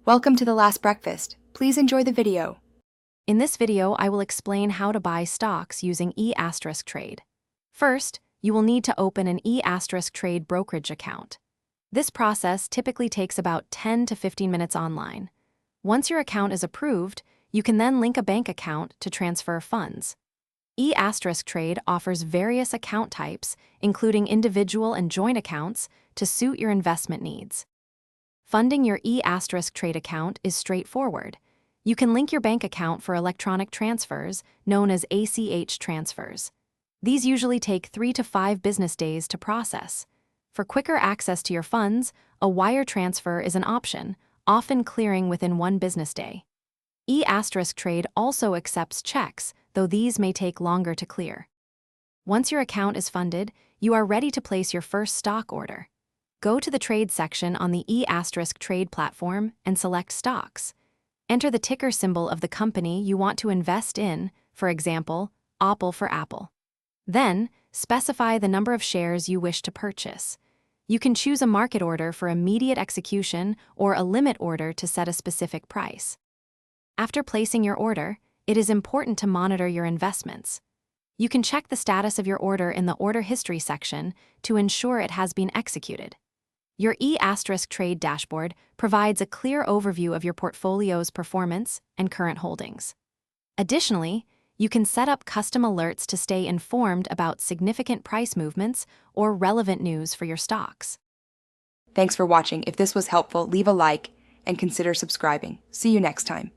Welcome to The Last Breakfast. Please enjoy the video. In this video, I will explain how to buy stocks using etrade. First, you will need to open an etrade brokerage account. This process typically takes about 10 to 15 minutes online. Once your account is approved, you can then link a bank account to transfer funds. etrade offers various account types, including individual and joint accounts, to suit your investment needs. Funding your etrade account is straightforward. You can link your bank account for electronic transfers, known as ACH transfers. These usually take 3 to 5 business days to process. For quicker access to your funds, a wire transfer is an option, often clearing within 1 business day. etrade also accepts checks, though these may take longer to clear. Once your account is funded, you are ready to place your first stock order. Go to the Trade section on the etrade platform and select Stocks. Enter the ticker symbol of the company you want to invest in, for example, Apple for Apple. Then, specify the number of shares you wish to purchase. You can choose a market order for immediate execution or a limit order to set a specific price. After placing your order, it is important to monitor your investments. You can check the status of your order in the Order History section to ensure it has been executed. Your etrade dashboard provides a clear overview of your portfolio's performance and current holdings. Additionally, you can set up custom alerts to stay informed about significant price movements or relevant news for your stocks. Thanks for watching. If this was helpful, leave a like and consider subscribing. See you next time.